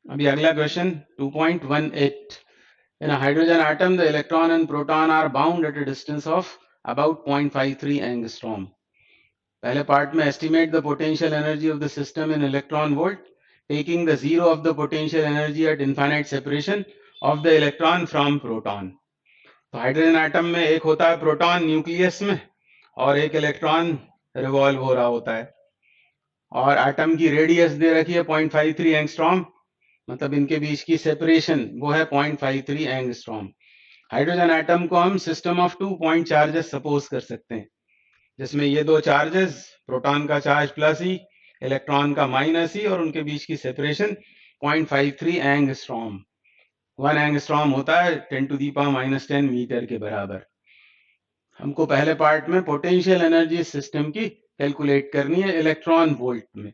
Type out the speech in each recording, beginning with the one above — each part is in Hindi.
अभी अगला question 2.18. In a hydrogen atom, the electron and proton are bound at a distance of about 0.53 angstrom. पहले पार्ट में estimate the potential energy of the system in electron volt, taking the zero of the potential energy at infinite separation of the electron from proton. तो हाइड्रोजन एटम में एक होता है प्रोटॉन न्यूक्लियस में और एक इलेक्ट्रॉन रिवॉल्व हो रहा होता है, और एटम की रेडियस दे रखी है 0.53 एंगस्ट्रॉम, मतलब इनके बीच की सेपरेशन वो है 0.53 एंगस्ट्रॉम। हाइड्रोजन एटम को हम system of 2 point charges suppose कर सकते हैं, जिसमें ये दो चार्जेस, प्रोटॉन का चार्ज प्लस ई, इलेक्ट्रॉन का माइनस ई, और उनके बीच की सेपरेशन 0.53 एंगस्ट्रॉम। 1 एंगस्ट्रॉम होता है 10 to the power minus 10 metre के बराबर। हमको पहले पार्ट में पोटेंशियल एनर्जी सिस्टम की कैलकुलेट करनी है इलेक्ट्रॉन वोल्ट में।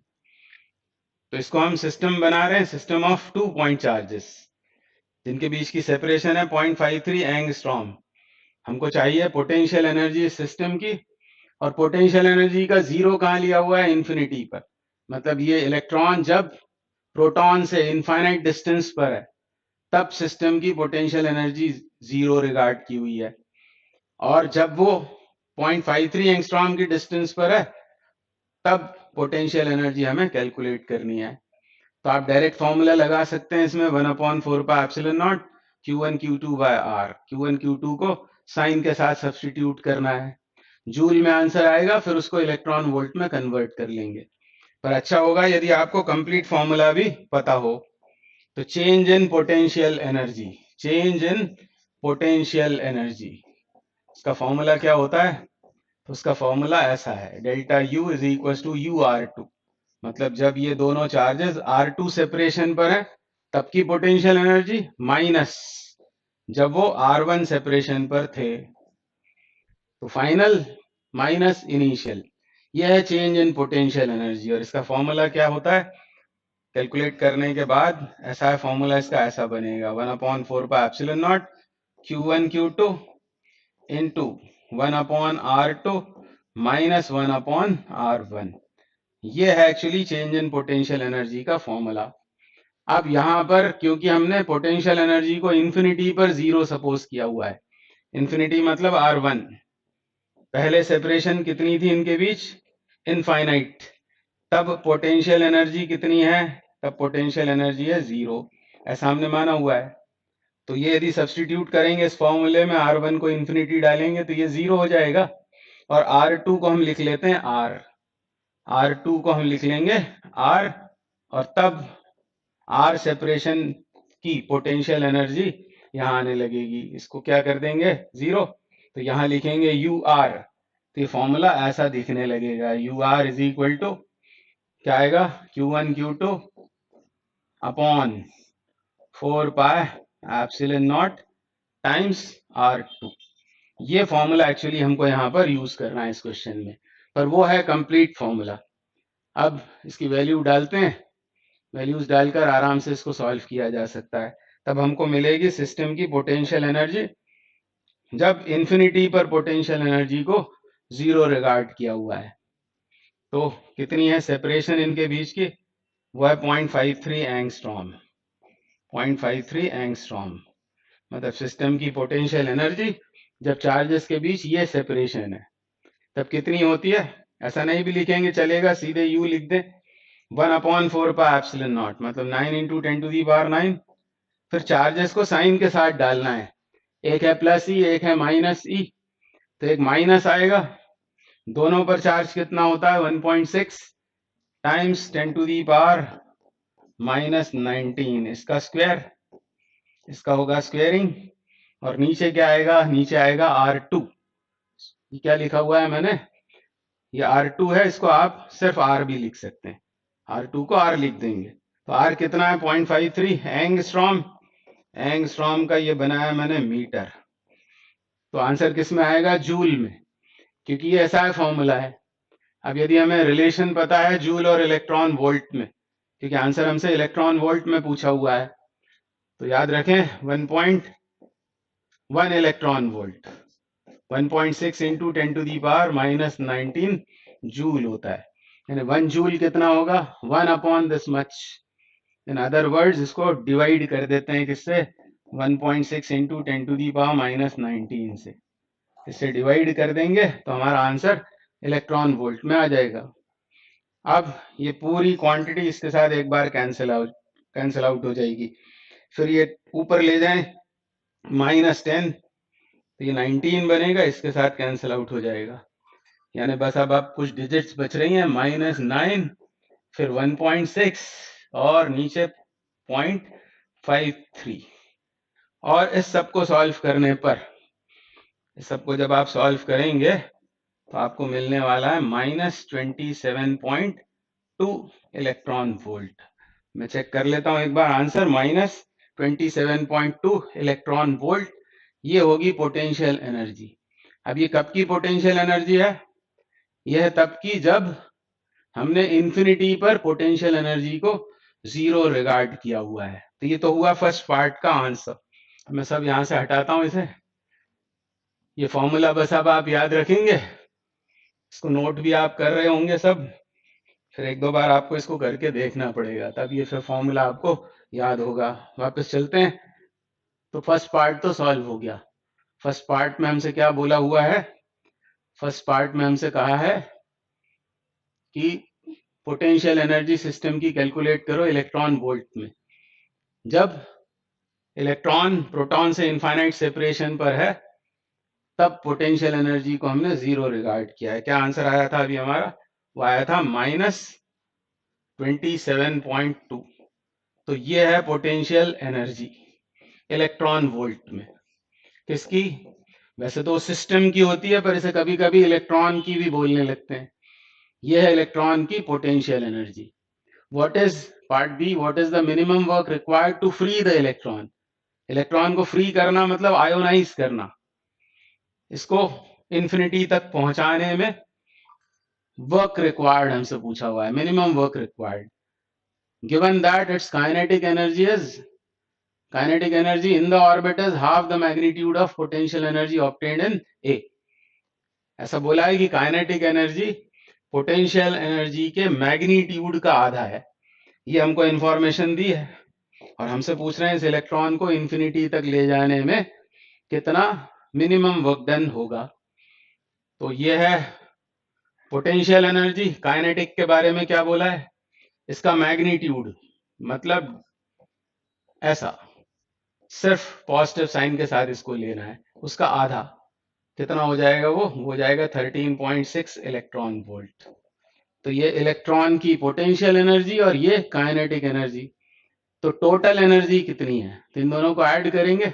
तो इसको हम सिस्टम बना रहे हैं, सिस्टम ऑफ 2 पॉइंट चार्जेस जिनके बीच की सेपरेशन है 0.53 एंगस्ट्रॉम। हमको चाहिए पोटेंशियल एनर्जी सिस्टम की, और पोटेंशियल एनर्जी का जीरो कहाँ लिया हुआ है, इंफिनिटी पर। मतलब ये इलेक्ट्रॉन जब प्रोटॉन से इनफाइनाइट डिस्टेंस पर है तब सिस्टम की पोटेंशियल एनर्जी जीरो रिगार्ड की हुई है, और जब वो 0.53 एंगस्ट्रॉम की डिस्टेंस पर है तब पोटेंशियल एनर्जी हमें कैलकुलेट करनी है। तो आप डायरेक्ट फॉर्मूला लगा सकते हैं इसमें 1/4 pi epsilon naught Q1 Q2 by R। Q1 Q2 को साइन के साथ सब्स्टिट्यूट करना है, जूल में आंसर आएगा, फिर उसको इलेक्ट्रॉन वोल्ट में कन्वर्ट कर लेंगे। पर अच्छा होगा यदि आपको कंप्लीट फॉर्मूला भी पता हो। तो change in potential energy, change in potential energy, इसका फॉर्मूला क्या होता है? तो उसका फॉर्मूला ऐसा है, delta U is equal to UR2। मतलब जब ये दोनों चार्जेस R2 सेपरेशन पर है तब की पोटेंशियल एनर्जी माइनस जब वो R1 सेपरेशन पर थे, तो फाइनल माइनस इनिशियल। यह है चेंज इन पोटेंशियल एनर्जी, और इसका फॉर्मूला क्या होता है? कैलकुलेट करने के बाद ऐसा है फॉर्मूला, इसका ऐसा बनेगा 1/4 pi epsilon naught Q1 Q2 into 1/R2 minus 1/R1। ये है actually change in potential energy का फॉर्मूला। अब यहां पर क्योंकि हमने पोटेंशियल एनर्जी को इंफिनिटी पर जीरो सपोज किया हुआ है, इंफिनिटी मतलब R1, पहले सेपरेशन कितनी थी इनके बीच, इनफाइनाइट, तब पोटेंशियल एनर्जी कितनी है, तब पोटेंशियल एनर्जी है जीरो, ऐसा हमने माना हुआ है। तो ये यदि सब्स्टिट्यूट करेंगे इस फॉर्मूले में, R1 को इंफिनिटी डालेंगे तो ये जीरो हो जाएगा, और R2 को हम लिख लेते हैं R, R2 को हम लिख लेंगे R, और तब R सेपरेशन की पोटेंशियल एनर्जी यहां आने लगेगी, इसको क्या कर देंगे जीरो, तो यहां लिखेंगे UR। तो ये फॉर्मूला ऐसा दिखने लगेगा, UR इज इक्वल टू क्या आएगा, Q1 Q2 upon 4 pi epsilon not times R2। ये फॉर्मूला एक्चुअली हमको यहाँ पर यूज करना है इस क्वेश्चन में, पर वो है कंप्लीट फॉर्मूला। अब इसकी वैल्यू डालते हैं, वैल्यूज डालकर आराम से इसको सॉल्व किया जा सकता है। तब हमको मिलेगी सिस्टम की पोटेंशियल एनर्जी जब इंफिनिटी पर पोटेंशियल एनर्जी को जीरो रिगार्ड किया हुआ है। तो कितनी है सेपरेशन इनके बीच की, वो है 0.53 एंगस्ट्रॉम, 0.53 एंगस्ट्रॉम। मतलब सिस्टम की पोटेंशियल एनर्जी जब चार्जेस के बीच ये सेपरेशन है तब कितनी होती है, ऐसा नहीं भी लिखेंगे चलेगा, सीधे यू लिख दें 1/4 पाई एप्सिलॉन नॉट, मतलब 9 इंटू 10 टू दी पावर 9। फिर चार्जेस को साइन के साथ डालना है, एक है प्लस ई, एक है माइनस ई, तो एक माइनस आएगा, दोनों पर चार्ज कितना होता है 1.6 times 10 to the power minus 19, इसका स्क्वायर, इसका होगा स्क्वेयरिंग, और नीचे क्या आएगा, नीचे आएगा R2। ये क्या लिखा हुआ है मैंने, ये R2 है, इसको आप सिर्फ R भी लिख सकते हैं, R2 को R लिख देंगे। तो R कितना है 0.53 एंगस्ट्रॉम, एंगस्ट्रॉम का ये बनाया मैंने मीटर। तो आंसर किस में आएगा, जूल में, क्योंकि ये ऐसा है फॉर्मूला है। अब यदि हमें रिलेशन पता है जूल और इलेक्ट्रॉन वोल्ट में, क्योंकि आंसर हमसे इलेक्ट्रॉन वोल्ट में पूछा हुआ है, तो याद रखें 1.1 electron volt 1.6 into 10 to the power minus 19 joule होता है, यानी 1 जूल कितना होगा, 1 upon this much, in other words इसको डिवाइड कर देते हैं किससे, 1.6 इंटू 10⁻⁻19 से, इससे डिवाइड कर देंगे तो हमारा आंसर इलेक्ट्रॉन वोल्ट में आ जाएगा। अब ये पूरी क्वांटिटी इसके साथ एक बार कैंसिल आउट हो जाएगी। फिर ये ऊपर ले जाएं -10 तो ये 19 बनेगा, इसके साथ कैंसिल आउट हो जाएगा। यानी बस अब कुछ डिजिट्स बच रही हैं, -9 फिर 1.6 और नीचे 0.53। और इस सबको सॉल्व करने पर, इस सबको जब आप सॉल्व करेंगे तो आपको मिलने वाला है -27.2 इलेक्ट्रॉन वोल्ट। मैं चेक कर लेता हूं एक बार आंसर, -27.2 इलेक्ट्रॉन वोल्ट, ये होगी पोटेंशियल एनर्जी। अब ये कब की पोटेंशियल एनर्जी है, यह तब की जब हमने इंफिनिटी पर पोटेंशियल एनर्जी को 0 रिगार्ड किया हुआ है। तो ये तो हुआ फर्स्ट पार्ट का आंसर। मैं सब यहां से हटाता हूं इसे, ये फॉर्मूला बस अब आप याद रखेंगे, इसको नोट भी आप कर रहे होंगे सब, फिर एक दो बार आपको इसको करके देखना पड़ेगा, तब ये फिर फॉर्मूला आपको याद होगा। वापस चलते हैं, तो फर्स्ट पार्ट तो सॉल्व हो गया। फर्स्ट पार्ट में हमसे क्या बोला हुआ है, फर्स्ट पार्ट में हमसे कहा है कि पोटेंशियल एनर्जी सिस्टम की कैलकुलेट करो इलेक्ट्रॉन वोल्ट में। जब इलेक्ट्रॉन प्रोटॉन से इनफाइनाइट सेपरेशन पर है तब पोटेंशियल एनर्जी को हमने 0 रिगार्ड किया है। क्या आंसर आया था अभी हमारा, वो आया था -27.2। तो ये है पोटेंशियल एनर्जी इलेक्ट्रॉन वोल्ट में। किसकी, वैसे तो सिस्टम की होती है पर इसे कभी कभी इलेक्ट्रॉन की भी बोलने लगते हैं। ये है इलेक्ट्रॉन की potential energy. What is part B, what is the minimum work required to free the electron. Electron को फ्री करना मतलब आयोनाइज करना, इसको इंफिनिटी तक पहुंचाने में वर्क रिक्वायर्ड हमसे पूछा हुआ है, minimum work required. Given that its kinetic energy in the orbit is half the magnitude of potential energy obtained in a. ऐसा बोला है कि काइनेटिक एनर्जी पोटेंशियल एनर्जी के मैग्नीट्यूड का आधा है, ये हमको इंफॉर्मेशन दी है। और हमसे पूछ रहे हैं इस इलेक्ट्रॉन को इंफिनिटी तक ले जाने में कितना मिनिमम वर्क डन होगा। तो ये है पोटेंशियल एनर्जी। काइनेटिक के बारे में क्या बोला है, इसका मैग्नीट्यूड मतलब ऐसा, सिर्फ पॉजिटिव साइन के साथ इसको लेना है, उसका आधा कितना हो जाएगा, वो हो जाएगा 13.6 इलेक्ट्रॉन वोल्ट। तो ये इलेक्ट्रॉन की पोटेंशियल एनर्जी और ये काइनेटिक एनर्जी। तो टोटल एनर्जी कितनी है, तो इन दोनों को ऐड करेंगे,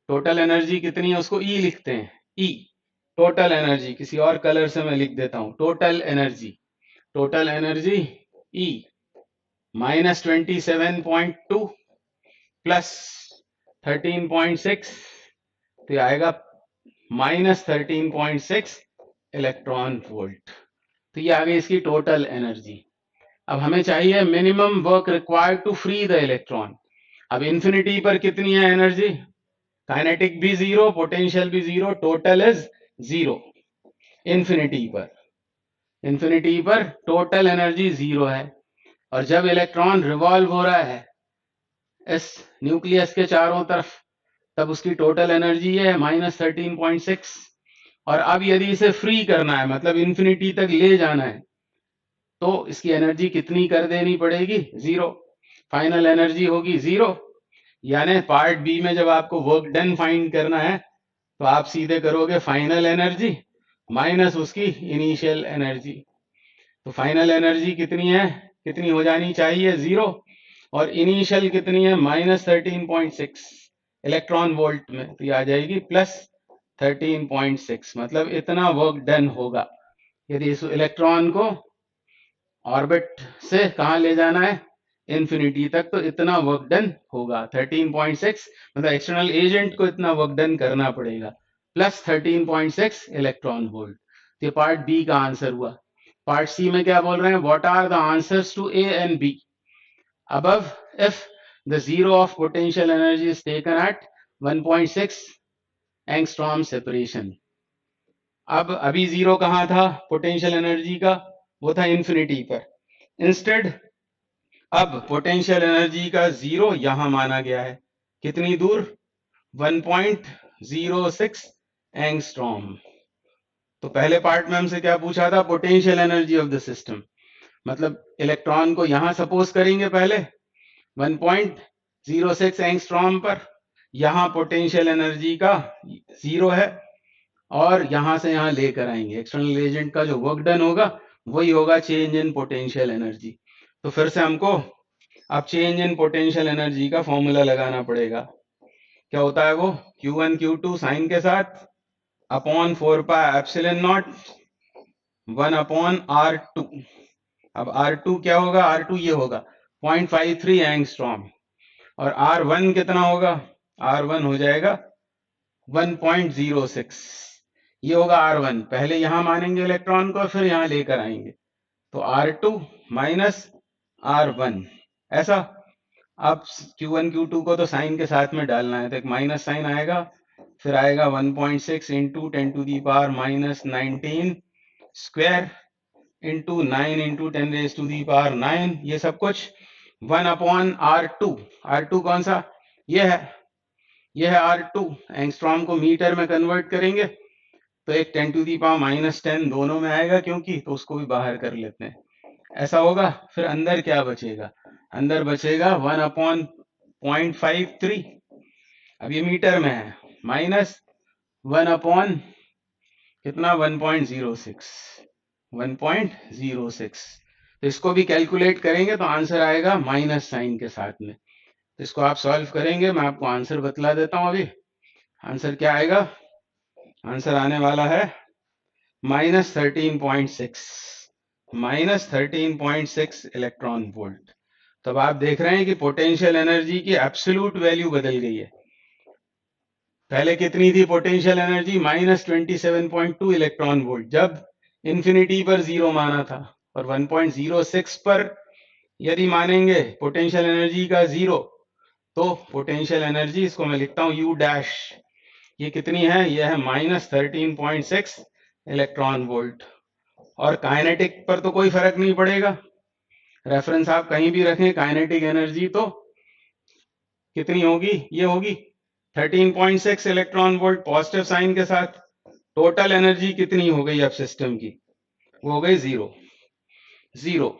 टोटल एनर्जी कितनी है उसको ई लिखते हैं, ई टोटल एनर्जी। किसी और कलर से मैं लिख देता हूं, टोटल एनर्जी ई -27.2 प्लस 13.6, तो आएगा -13.6 इलेक्ट्रॉन वोल्ट। तो ये आ गई इसकी टोटल एनर्जी। अब हमें चाहिए minimum work required to free the electron. अब इंफिनिटी पर कितनी है एनर्जी, काइनेटिक भी 0, पोटेंशियल भी 0, टोटल इज 0। इंफिनिटी पर टोटल एनर्जी 0 है। और जब इलेक्ट्रॉन रिवॉल्व हो रहा है इस न्यूक्लियस के चारों तरफ, तब उसकी टोटल एनर्जी है -13.6। और अब यदि इसे फ्री करना है, मतलब इंफिनिटी तक ले जाना है, तो इसकी एनर्जी कितनी कर देनी पड़ेगी, 0। फाइनल एनर्जी होगी 0। यानी पार्ट बी में जब आपको वर्क डन फाइंड करना है तो आप सीधे करोगे फाइनल एनर्जी माइनस उसकी इनिशियल एनर्जी। तो फाइनल एनर्जी कितनी है, कितनी हो जानी चाहिए, 0। और इनिशियल कितनी है, -13.6 इलेक्ट्रॉन वोल्ट में, तो ये आ जाएगी +13.6। मतलब इतना वर्क डन होगा यदि इस इलेक्ट्रॉन को ऑर्बिट से कहां ले जाना है, इंफिनिटी तक, तो इतना वर्क डन होगा। 13.6 मतलब एक्सटर्नल एजेंट को इतना वर्क डन करना पड़ेगा, प्लस 13.6 इलेक्ट्रॉन वोल्ट। ये पार्ट बी का आंसर हुआ। पार्ट सी में क्या बोल रहे हैं, what are the answers to A and B above if the zero of potential energy is taken at 1.6 angstrom separation। अब अभी 0 कहां था पोटेंशियल एनर्जी का, वो था इंफिनिटी पर। इंस्टेड अब पोटेंशियल एनर्जी का जीरो यहां माना गया है, कितनी दूर, 1.06 एंगस्ट्रॉम। तो पहले पार्ट में हमसे क्या पूछा था, potential energy of the system, मतलब इलेक्ट्रॉन को यहां सपोज करेंगे पहले 1.06 एंगस्ट्रॉम पर, यहां पोटेंशियल एनर्जी का जीरो है, और यहां से यहां लेकर आएंगे, एक्सटर्नल एजेंट का जो वर्क डन होगा वही होगा चेंज इन पोटेंशियल एनर्जी। तो फिर से हमको अब चेंज इन पोटेंशियल एनर्जी का फॉर्मूला लगाना पड़ेगा। क्या होता है वो, Q1 Q2 साइन के साथ upon 4 pi epsilon not 1 upon R2। अब R2 क्या होगा, R2 ये होगा 0.53 एंगस्ट्रॉम, और R1 कितना होगा, R1 हो जाएगा 1.06, ये होगा R1। पहले यहां मानेंगे इलेक्ट्रॉन को, फिर यहां लेकर आएंगे, तो R2 माइनस R1 ऐसा। अब Q1 Q2 को तो साइन के साथ में डालना है, तो एक माइनस साइन आएगा, फिर आएगा 1.6 into 10 to the power minus 19 square into 9 into 10 raise to the power 9, ये सब कुछ 1 अपॉन R2। R2 कौन सा, ये है R2, एंगस्ट्रॉम को मीटर में कन्वर्ट करेंगे तो एक 10 टू दी पावर माइनस 10 दोनों में आएगा क्योंकि, तो उसको भी बाहर कर लेते हैं, ऐसा होगा। फिर अंदर क्या बचेगा, अंदर बचेगा 1 अपॉन 0.53, अब ये मीटर में है, माइनस 1 अपॉन कितना 1.06, 1.06। तो इसको भी कैलकुलेट करेंगे तो आंसर आएगा माइनस साइन के साथ में। तो इसको आप सॉल्व करेंगे, मैं आपको आंसर बतला देता हूं अभी। आंसर क्या आएगा, आंसर आने वाला है -13.6, -13.6 इलेक्ट्रॉन वोल्ट। तब आप देख रहे हैं कि पोटेंशियल एनर्जी की एब्सोल्यूट वैल्यू बदल गई है। पहले कितनी थी पोटेंशियल एनर्जी, -27.2 इलेक्ट्रॉन वोल्ट, जब इंफिनिटी पर जीरो माना था, और 1.06 पर यदि मानेंगे पोटेंशियल एनर्जी का जीरो, तो पोटेंशियल एनर्जी, इसको मैं लिखता हूं U डैश, ये कितनी है, ये है -13.6 इलेक्ट्रॉन वोल्ट। और काइनेटिक पर तो कोई फर्क नहीं पड़ेगा, रेफरेंस आप कहीं भी रखें, काइनेटिक एनर्जी तो कितनी होगी, ये होगी 13.6 इलेक्ट्रॉन वोल्ट पॉजिटिव साइन के साथ। टोटल एनर्जी कितनी हो गई अब सिस्टम की, वो हो गई जीरो।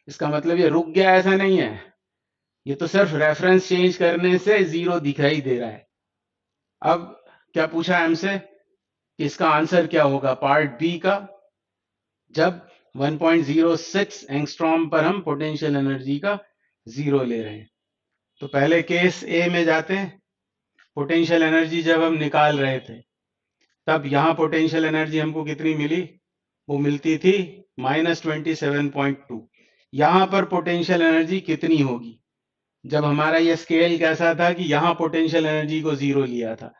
इसका मतलब ये रुक गया ऐसा नहीं है, ये तो सिर्फ रेफरेंस चेंज करने से जीरो दिखाई दे रहा है। अब क्या पूछा है हमसे कि इसका आंसर क्या होगा पार्ट बी का, जब 1.06 एंगस्ट्रॉम पर हम पोटेंशियल एनर्जी का जीरो ले रहे हैं। तो पहले केस ए में जाते हैं, पोटेंशियल एनर्जी जब हम निकाल रहे थे तब यहां पोटेंशियल एनर्जी हमको कितनी मिली, वो मिलती थी -27.2। यहां पर पोटेंशियल एनर्जी कितनी होगी, जब हमारा ये स्केल कैसा था कि यहां पोटेंशियल एनर्जी को जीरो लिया था,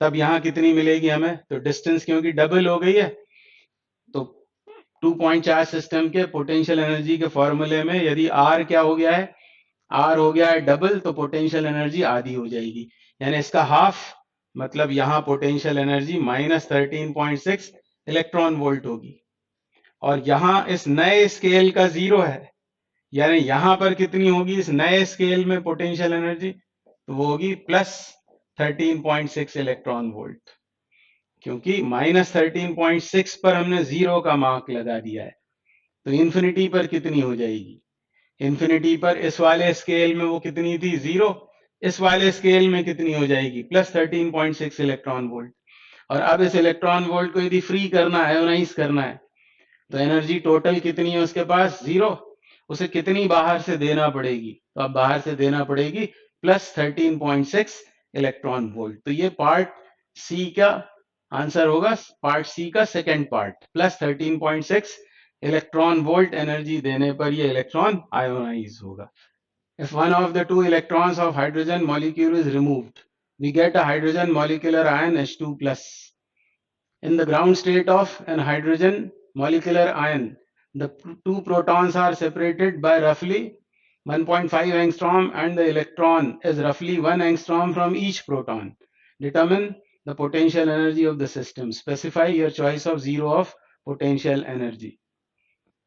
तब यहां कितनी मिलेगी हमें, तो डिस्टेंस क्योंकि डबल हो गई है, तो 2 पॉइंट चार्ज सिस्टम के पोटेंशियल एनर्जी के फॉर्मूले में यदि आर क्या हो गया है, आर हो गया है डबल, तो पोटेंशियल एनर्जी आधी हो जाएगी, यानी इसका हाफ, मतलब यहां पोटेंशियल एनर्जी -13.6 इलेक्ट्रॉन वोल्ट होगी। और यहां इस नए स्केल का जीरो है, यानी यहां पर कितनी होगी इस नए स्केल में पोटेंशियल एनर्जी, तो वो होगी +13.6 इलेक्ट्रॉन वोल्ट, क्योंकि -13.6 पर हमने जीरो का मार्क लगा दिया है। तो इंफिनिटी पर कितनी हो जाएगी, इंफिनिटी पर इस वाले स्केल में वो कितनी थी जीरो, इस वाले स्केल में कितनी हो जाएगी +13.6 इलेक्ट्रॉन वोल्ट। और अब इस इलेक्ट्रॉन वोल्ट को यदि फ्री करना है, आयोनाइज करना है, तो एनर्जी टोटल कितनी है उसके पास, जीरो, उसे कितनी बाहर से देना पड़ेगी, तो अब बाहर से देना पड़ेगी +13.6 इलेक्ट्रॉन वोल्ट। तो ये पार्ट सी का आंसर होगा, पार्ट सी का second part, +13.6 electron volt energy देने पर ये इलेक्ट्रॉन आयोनाइज होगा। If one of the two electrons of hydrogen molecule is removed, we get a hydrogen molecular ion H2 plus. In the ground state of an hydrogen molecular ion, the two protons are separated by roughly 1.5 angstrom and the electron is roughly 1 angstrom from each proton. Determine the potential energy of the system. Specify your choice of zero of potential energy.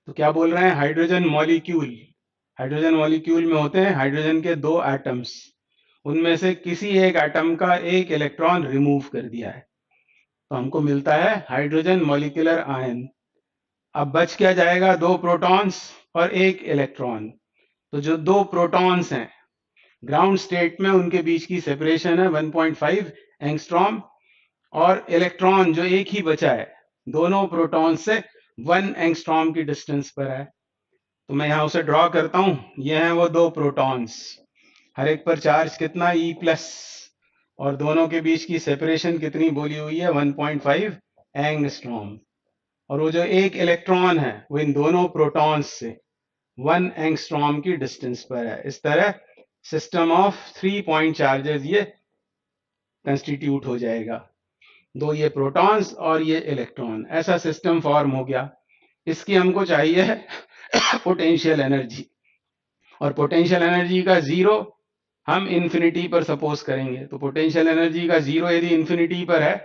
तो क्या बोल रहे हैं, हाइड्रोजन मॉलिक्यूल, हाइड्रोजन मॉलिक्यूल में होते हैं हाइड्रोजन के 2 एटम्स, उनमें से किसी एक एटम का एक इलेक्ट्रॉन रिमूव कर दिया है, तो हमको मिलता है हाइड्रोजन मॉलिक्यूलर आयन। अब बच क्या जाएगा, 2 प्रोटॉन्स और 1 इलेक्ट्रॉन। तो जो 2 प्रोटॉन्स हैं ग्राउंड स्टेट में, उनके बीच की सेपरेशन है 1.5 एंगस्ट्रॉम, और इलेक्ट्रॉन जो एक ही बचा है दोनों प्रोटॉन से 1 एंगस्ट्रॉम की डिस्टेंस पर है। तो मैं यहां उसे ड्रॉ करता हूं, ये हैं वो 2 प्रोटॉन्स, हर एक पर चार्ज कितना E+, और दोनों के बीच की सेपरेशन कितनी बोली हुई है 1.5 एंगस्ट्रॉम। और वो जो एक इलेक्ट्रॉन है वो इन दोनों प्रोटॉन्स से 1 एंगस्ट्रॉम की डिस्टेंस पर है। इस तरह सिस्टम ऑफ 3 पॉइंट चार्जेस ये कंस्टिट्यूट हो जाएगा, 2 ये प्रोटॉन्स और ये इलेक्ट्रॉन, ऐसा सिस्टम फॉर्म हो गया। इसकी हमको चाहिए पोटेंशियल एनर्जी, और पोटेंशियल एनर्जी का जीरो हम इन्फिनिटी पर सपोज करेंगे। तो पोटेंशियल एनर्जी का जीरो यदि इन्फिनिटी पर है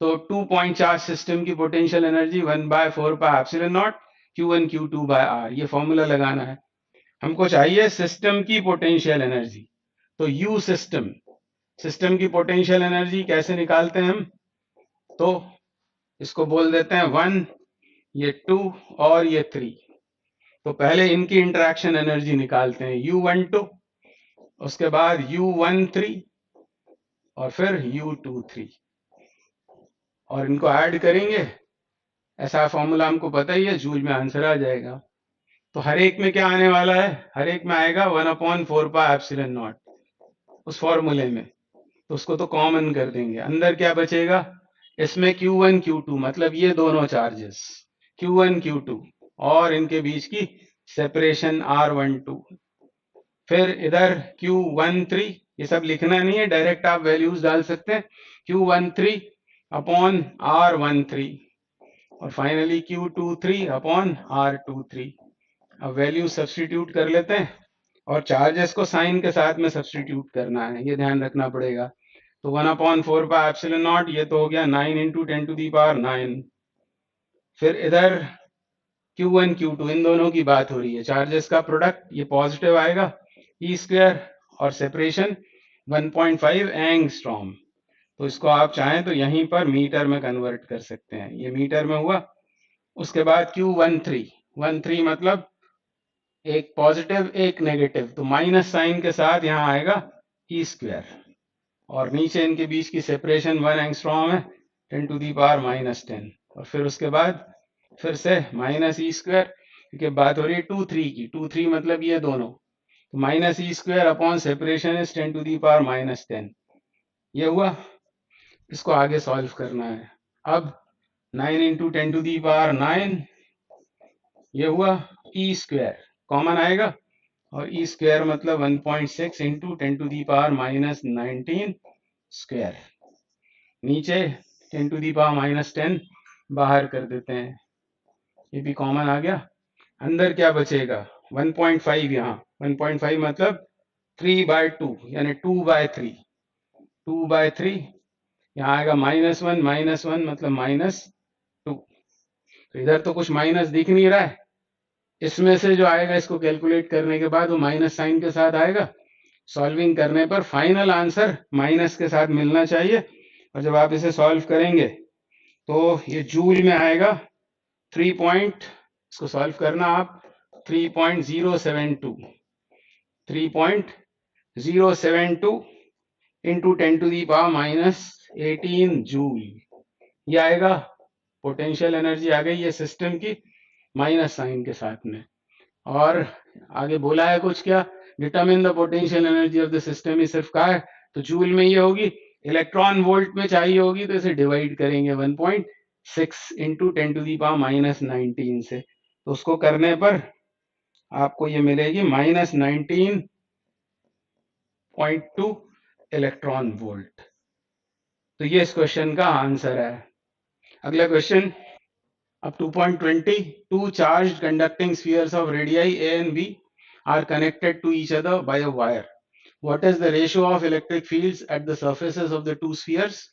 तो 2 पॉइंट चार्ज सिस्टम की पोटेंशियल एनर्जी 1/4πε0 Q1 Q2/R, ये फॉर्मूला लगाना है। हमको चाहिए सिस्टम की पोटेंशियल एनर्जी, तो U सिस्टम की पोटेंशियल एनर्जी कैसे निकालते हैं हम, तो इसको बोल देते हैं 1, ये 2 और ये 3। तो पहले इनकी इंटरेक्शन एनर्जी निकालते हैं, U12, उसके बाद U13 और फिर U23, और इनको ऐड करेंगे, ऐसा फॉर्मूला हमको पता ही है, जूल में आंसर आ जाएगा। तो हर एक में क्या आने वाला है, हर एक में आएगा 1/4πε0 उस फॉर्मूले में, तो उसको तो कॉमन कर देंगे। अंदर क्या बचेगा, इसमें Q1 Q2 मतलब ये दोनों चार्जेस Q1 Q2 और इनके बीच की सेपरेशन R12, फिर इधर Q13, ये सब लिखना नहीं है, डायरेक्ट आप वैल्यूज डाल सकते हैं, Q13 अपॉन R13, और फाइनली Q23 अपॉन R23। अब वैल्यू सब्सटीट्यूट कर लेते हैं, और चार्जेस को साइन के साथ में सब्सटीट्यूट करना है, ये ध्यान रखना पड़ेगा। तो 1/4πε0 ये तो हो गया 9 × 10⁹ फिर इधर Q1 Q2 इन दोनों की बात हो रही है, चार्जेस का प्रोडक्ट, ये पॉजिटिव आएगा E², और सेपरेशन 1.5 एंगस्ट्रॉम। तो इसको आप चाहें तो यहीं पर मीटर में कन्वर्ट कर सकते हैं, ये मीटर में हुआ। उसके बाद Q13 मतलब एक पॉजिटिव एक नेगेटिव, तो माइनस साइन के साथ यहाँ आएगा E², और नीचे इनके बीच की सेपरेशन 1 एंगस्ट्रॉम है 10⁻⁻10, और फिर उसके बाद फिर से -E², क्योंकि बात हो रही है 2-3 की, 2-3 मतलब ये दोनों, तो -E² अपॉन सेपरेशन इज 10⁻10, ये हुआ। इसको आगे सॉल्व करना है। अब 9 × 10⁹ ये हुआ, E² कॉमन आएगा, और E² मतलब 1.6 × 10⁻19², नीचे 10⁻10 बाहर कर देते हैं, ये भी कॉमन आ गया। अंदर क्या बचेगा, 1.5, यहाँ 1.5 मतलब 3/2 यानी 2/3, 2/3, यहाँ आएगा -1 मतलब -2। तो इधर तो कुछ माइनस दिख नहीं रहा है, इसमें से जो आएगा इसको कैलकुलेट करने के बाद वो माइनस साइन के साथ आएगा, सॉल्विंग करने पर फाइनल आंसर माइनस के साथ मिलना चाहिए। और जब आप इसे सॉल्व करेंगे तो ये जूल में आएगा 3 इसको सॉल्व करना आप 3.072 इंटू 10⁻18 जूल, ये आएगा। पोटेंशियल एनर्जी आ गई है सिस्टम की माइनस साइन के साथ में। और आगे बोला है कुछ, क्या determine the potential energy of the system, ये सिर्फ कहा है, तो जूल में ये होगी, इलेक्ट्रॉन वोल्ट में चाहिए होगी तो इसे डिवाइड करेंगे 1.6 इंटू 10⁻19 से, तो उसको करने पर आपको ये मिलेगी -19.2 इलेक्ट्रॉन वोल्ट। तो ये इस क्वेश्चन का आंसर है। अगला क्वेश्चन, अब 2.20, two charged conducting spheres of radii a and b are connected to each other by a wire. What is the ratio of electric fields at the surfaces of the two spheres?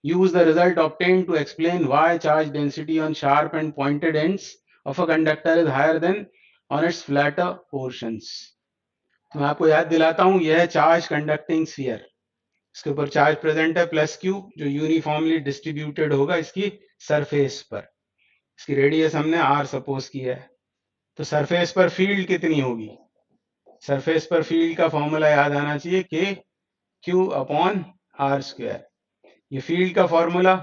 Use the result obtained to explain why charge density on sharp and pointed ends of a conductor is higher than on its flatter portions. मैं आपको याद दिलाता हूं, यह है चार्ज कंडक्टिंग स्फीयर, इसके ऊपर चार्ज प्रेजेंट है प्लस क्यू, जो यूनिफॉर्मली डिस्ट्रीब्यूटेड होगा इसकी सरफेस पर। इसकी रेडियस हमने आर सपोज की है, तो सरफेस पर फील्ड कितनी होगी? सरफेस पर फील्ड का फॉर्मूला याद आना चाहिए, के क्यू अपॉन आर स्क्वायर। ये फील्ड का फॉर्मूला।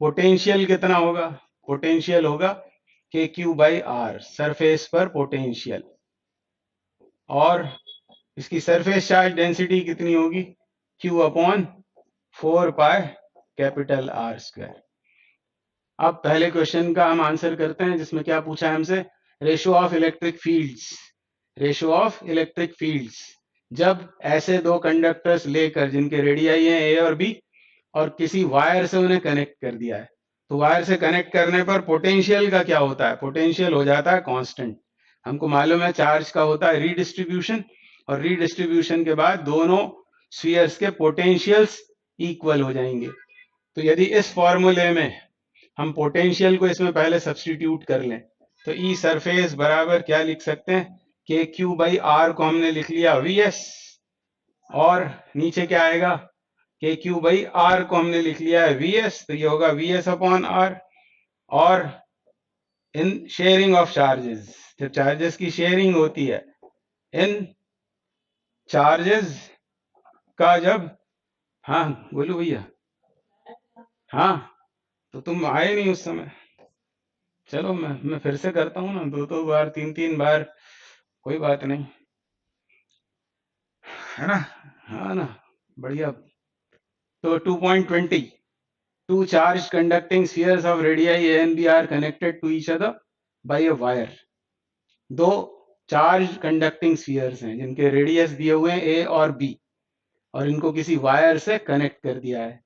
पोटेंशियल कितना होगा? पोटेंशियल होगा के क्यू बाई आर, सरफेस पर पोटेंशियल। और इसकी सरफेस चार्ज डेंसिटी कितनी होगी? Q upon 4 pi capital R square. अब पहले क्वेश्चन का हम आंसर करते हैं, जिसमें क्या पूछा है हमसे? Ratio of electric fields. Ratio of electric fields, जब ऐसे दो कंडक्टर्स लेकर जिनके रेडियाई हैं ए और बी, और किसी वायर से उन्हें कनेक्ट कर दिया है, तो वायर से कनेक्ट करने पर पोटेंशियल का क्या होता है? पोटेंशियल हो जाता है कांस्टेंट। हमको मालूम है चार्ज का होता है रीडिस्ट्रीब्यूशन, और रीडिस्ट्रीब्यूशन के बाद दोनों स्फीयर्स के पोटेंशियल्स इक्वल हो जाएंगे। तो यदि इस फॉर्मूले में हम पोटेंशियल को इसमें पहले सब्स्टिट्यूट कर लें, तो ई सरफेस बराबर क्या लिख सकते हैं? के क्यू बाई आर को हमने लिख लिया वी एस, और नीचे क्या आएगा? के क्यू बाई आर को हमने लिख लिया है वी एस, तो ये होगा वी एस अपॉन आर। और इन शेयरिंग ऑफ चार्जेस, जब चार्जेस की शेयरिंग होती है, इन चार्जेस का जब, हाँ बोलो भैया, हाँ तो तुम आए नहीं उस समय। चलो मैं फिर से करता हूँ ना, दो बार तीन बार, कोई बात नहीं, है ना? हाँ ना, बढ़िया। तो 2.20, two charged conducting spheres of radii a and b are connected to each other by a wire. दो चार्ज कंडक्टिंग स्फीयर्स हैं जिनके रेडियस दिए हुए हैं ए और बी, और इनको किसी वायर से कनेक्ट कर दिया है।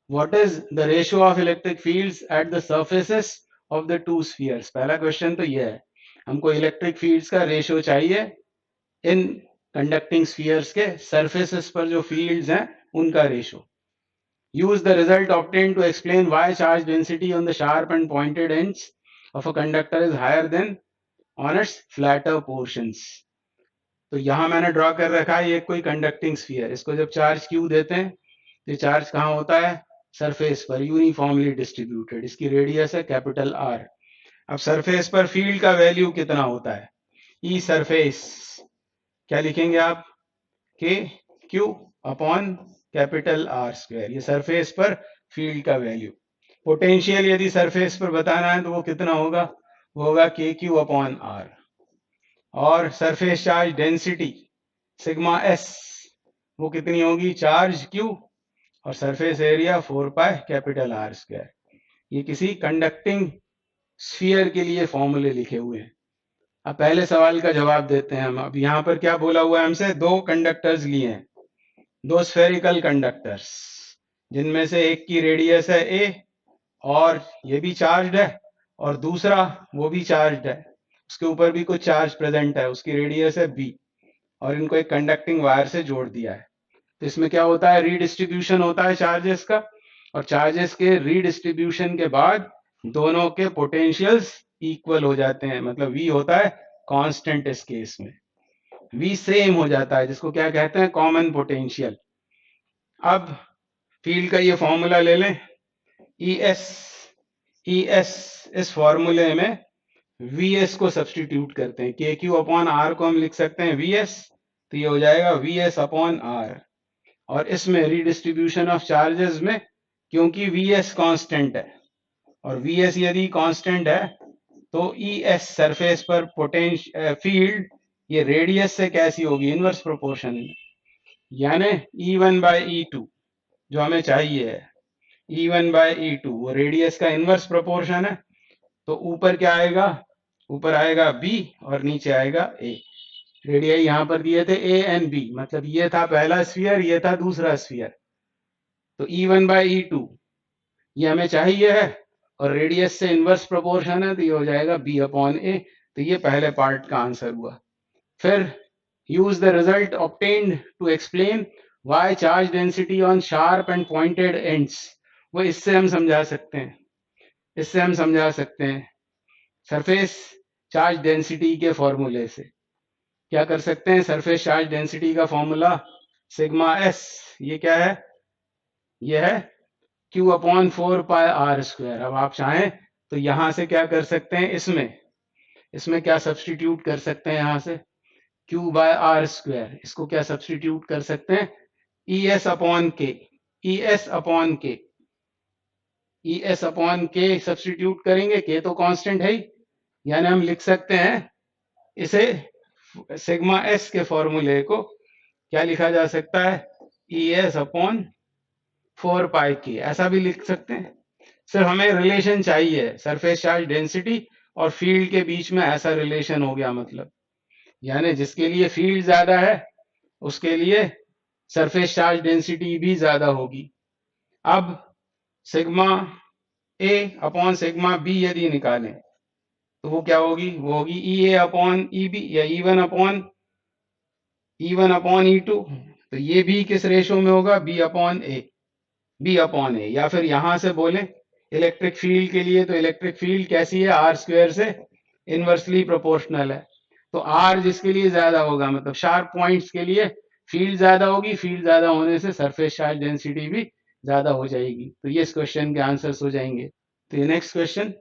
What is the ratio of electric fields at the surfaces of the two spheres? पहला क्वेश्चन तो ये है, हमको इलेक्ट्रिक फील्ड्स का रेशियो चाहिए इन कंडक्टिंग स्फीयर्स के सरफेसेस पर जो फील्ड्स हैं उनका ratio. Use the result obtained to explain why charge density on the sharp and pointed ends of a conductor is higher than on its flatter portions. तो यहां मैंने ड्रॉ कर रखा है, ये कोई कंडक्टिंग स्फीयर, इसको जब चार्ज क्यू देते हैं तो चार्ज कहाँ होता है? सरफेस पर, यूनिफॉर्मली डिस्ट्रीब्यूटेड। इसकी रेडियस है कैपिटल आर। अब सरफेस पर फील्ड का वैल्यू कितना होता है? ई सरफेस क्या लिखेंगे आप? के Q upon capital R square, ये सरफेस पर फील्ड का वैल्यू। पोटेंशियल यदि सरफेस पर बताना है तो वो कितना होगा? वो होगा के क्यू अपॉन आर। और surface charge density sigma S, वो कितनी होगी? चार्ज क्यू और surface area 4 pi capital R square. ये किसी कंडक्टिंग स्फीयर के लिए फॉर्मूले लिखे हुए हैं। अब पहले सवाल का जवाब देते हैं हम। अब यहाँ पर क्या बोला हुआ है हमसे? दो कंडक्टर्स लिए हैं, दो स्फेरिकल कंडक्टर्स, जिनमें से एक की रेडियस है ए और ये भी चार्ज्ड है, और दूसरा वो भी चार्ज्ड है, उसके ऊपर भी कुछ चार्ज प्रेजेंट है, उसकी रेडियस है बी, और इनको एक कंडक्टिंग वायर से जोड़ दिया है। तो इसमें क्या होता है? रीडिस्ट्रीब्यूशन होता है चार्जेस का, और चार्जेस के रीडिस्ट्रीब्यूशन के बाद दोनों के पोटेंशियल्स इक्वल हो जाते हैं, मतलब V होता है कांस्टेंट इस केस में, V सेम हो जाता है, जिसको क्या कहते हैं? Common potential. अब फील्ड का ये फॉर्मूला ले लें, ES इस फॉर्मूले में VS को सब्स्टिट्यूट करते हैं, के क्यू अपॉन आर को हम लिख सकते हैं VS, तो ये हो जाएगा VS अपॉन आर। और इसमें रीडिस्ट्रीब्यूशन ऑफ चार्जेस में, क्योंकि VS कांस्टेंट है और VS यदि कांस्टेंट है, तो ES सरफेस पर पोटेंशियल फील्ड ये रेडियस से कैसी होगी? इनवर्स प्रोपोर्शन में, यानी E1 बाय E2 जो हमें चाहिए है, E1 बाय E2 वो रेडियस का इनवर्स प्रोपोर्शन है। तो ऊपर क्या आएगा? ऊपर आएगा B और नीचे आएगा A। रेडियाई यहां पर दिए थे A एंड B, मतलब ये था पहला स्फीयर, ये था दूसरा स्फीयर। तो E1 बाय E2 ये हमें चाहिए है, और रेडियस से इनवर्स प्रोपोर्शन है, तो ये हो जाएगा B अपॉन A। तो ये पहले पार्ट का आंसर हुआ। फिर use the result obtained to explain why charge density on sharp and pointed ends, वो इससे हम समझा सकते हैं, सरफेस चार्ज डेंसिटी के फॉर्मूले से। क्या कर सकते हैं, सरफेस चार्ज डेंसिटी का फॉर्मूला सिग्मा एस, ये क्या है, ये है Q अपॉन 4πr²। अब आप चाहें तो यहां से क्या कर सकते हैं, इसमें क्या सब्सटीट्यूट कर सकते हैं, यहां से Q/r², इसको क्या सब्सटीट्यूट कर सकते हैं, ES अपॉन के, ES अपॉन के, ES अपॉन के सब्सटीट्यूट करेंगे, के तो कांस्टेंट है ही, यानी हम लिख सकते हैं इसे सिग्मा एस के फॉर्मूले को क्या लिखा जा सकता है, ES अपॉन 4πk, ऐसा भी लिख सकते हैं। सिर्फ हमें रिलेशन चाहिए, सरफेस चार्ज डेंसिटी और फील्ड के बीच में ऐसा रिलेशन हो गया, मतलब यानी जिसके लिए फील्ड ज्यादा है उसके लिए सरफेस चार्ज डेंसिटी भी ज्यादा होगी। अब सिग्मा ए अपॉन सिग्मा बी यदि निकालें तो वो क्या होगी, वो होगी ई ए अपॉन ई बी या E one upon E two. तो ये भी किस रेशो में होगा, बी अपॉन ए, या फिर यहां से बोले इलेक्ट्रिक फील्ड के लिए तो इलेक्ट्रिक फील्ड कैसी है, R² से इनवर्सली प्रोपोर्शनल है। तो R जिसके लिए ज्यादा होगा, मतलब शार्प पॉइंट्स के लिए फील्ड ज्यादा होगी, फील्ड ज्यादा होने से सरफेस चार्ज डेंसिटी भी ज्यादा हो जाएगी। तो ये इस क्वेश्चन के आंसर्स हो जाएंगे। तो ये next question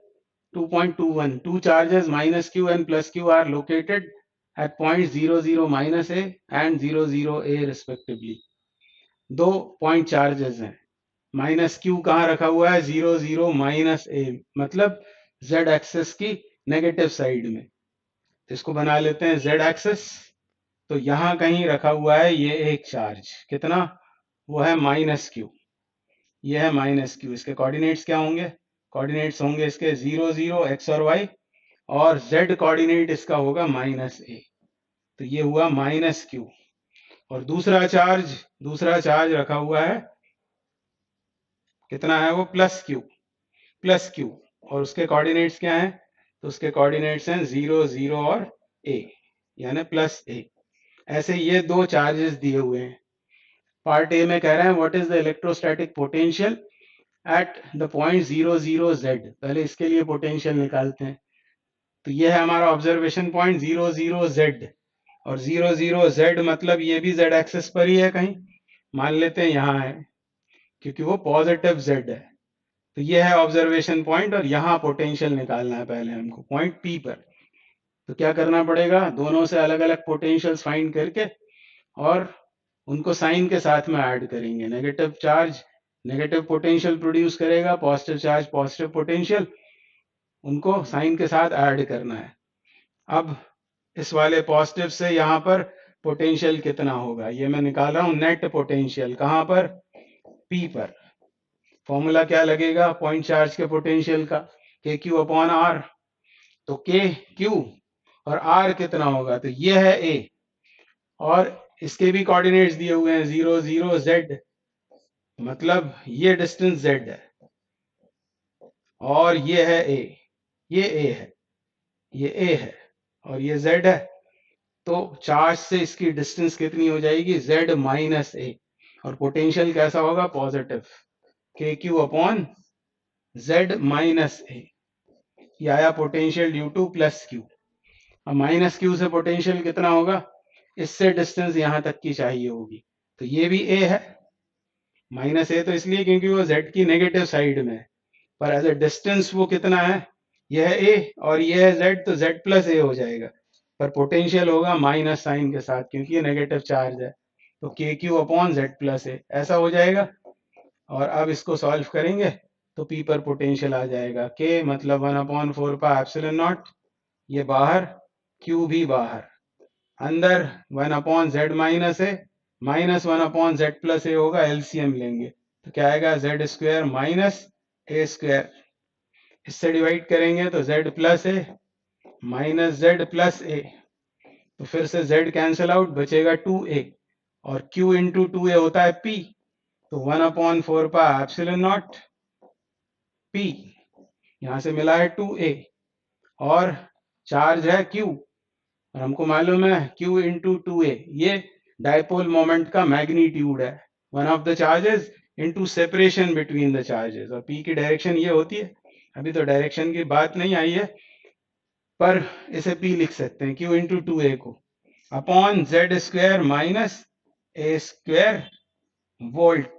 2.21, two charges minus q and plus q are located at points 0 0 minus a and 0 0 a respectively। दो पॉइंट चार्जेस हैं, माइनस क्यू कहाँ रखा हुआ है, 0 0 माइनस ए, मतलब z एक्सेस की नेगेटिव साइड में। इसको बना लेते हैं z एक्सेस। तो यहां कहीं रखा हुआ है ये एक चार्ज, कितना, वो है माइनस क्यू, ये है माइनस क्यू। इसके कोऑर्डिनेट्स क्या होंगे, कोऑर्डिनेट्स होंगे इसके 0 0 x और y, और z कोऑर्डिनेट इसका होगा माइनस ए। तो ये हुआ माइनस क्यू। और दूसरा चार्ज रखा हुआ है, कितना है वो, प्लस क्यू, और उसके कोऑर्डिनेट्स क्या हैं, तो उसके कोऑर्डिनेट्स हैं 0 0 और a, यानी प्लस ए। ऐसे ये दो चार्जेस दिए हुए हैं। पार्ट ए में कह रहे हैं what is the electrostatic potential at the point 0 0 z। पहले इसके लिए पोटेंशियल निकालते हैं। तो ये है हमारा ऑब्जर्वेशन पॉइंट 0 0 z, और 0 0 z मतलब ये भी z एक्सेस पर ही है, कहीं मान लेते हैं यहाँ है क्योंकि वो पॉजिटिव z है। तो ये है ऑब्जर्वेशन पॉइंट, और यहाँ पोटेंशियल निकालना है पहले हमको पॉइंट P पर। तो क्या करना पड़ेगा, दोनों से अलग अलग पोटेंशियल्स फाइंड करके और उनको साइन के साथ में ऐड करेंगे। Negative charge negative potential produce करेगा, पॉजिटिव चार्ज पॉजिटिव पोटेंशियल, उनको साइन के साथ ऐड करना है। अब इस वाले पॉजिटिव से यहाँ पर पोटेंशियल कितना होगा, ये मैं निकाल रहा हूं, नेट पोटेंशियल कहाँ पर, P पर। फॉर्मूला क्या लगेगा पॉइंट चार्ज के पोटेंशियल का, के क्यू अपॉन आर। तो के क्यू और R कितना होगा, तो ये है A, और इसके भी कोऑर्डिनेट्स दिए हुए हैं 0 0 z, मतलब ये डिस्टेंस z है, और ये है A, ये A है, ये A है, और ये z है। तो चार्ज से इसकी डिस्टेंस कितनी हो जाएगी, z माइनस ए, और पोटेंशियल कैसा होगा, पॉजिटिव, के क्यू अपॉन z माइनस ए। ये आया potential due two plus Q. अब माइनस क्यू से पोटेंशियल कितना होगा, इससे डिस्टेंस यहां तक की चाहिए होगी, तो ये भी a है, माइनस ए तो इसलिए क्योंकि वो z की नेगेटिव साइड में है, पर एज ए डिस्टेंस वो कितना है, यह है a और यह है z, तो z प्लस ए हो जाएगा, पर पोटेंशियल होगा माइनस साइन के साथ क्योंकि ये नेगेटिव चार्ज है। तो के क्यू अपॉन जेड प्लस ए ऐसा हो जाएगा। और अब इसको सॉल्व करेंगे तो पी पर पोटेंशियल आ जाएगा, के मतलब 1/4πε0, ये बाहर, क्यू भी बाहर, अंदर 1/z माइनस ए, माइनस 1/z प्लस ए होगा, एलसीएम लेंगे तो क्या आएगा, Z square minus A square, इससे डिवाइड करेंगे तो z प्लस ए माइनस z प्लस ए, तो फिर से z कैंसिल आउट, बचेगा 2a, और q इंटू 2a होता है p, तो 1/4πε0 p, यहां से मिला है 2a, और चार्ज है q, और हमको मालूम है q इंटू 2a, ये डायपोल मोमेंट का मैग्नीट्यूड है, one of the charges into separation between the charges, और p की डायरेक्शन ये होती है। अभी तो डायरेक्शन की बात नहीं आई है, पर इसे P लिख सकते हैं, Q इंटू 2A को upon Z square minus A square volt,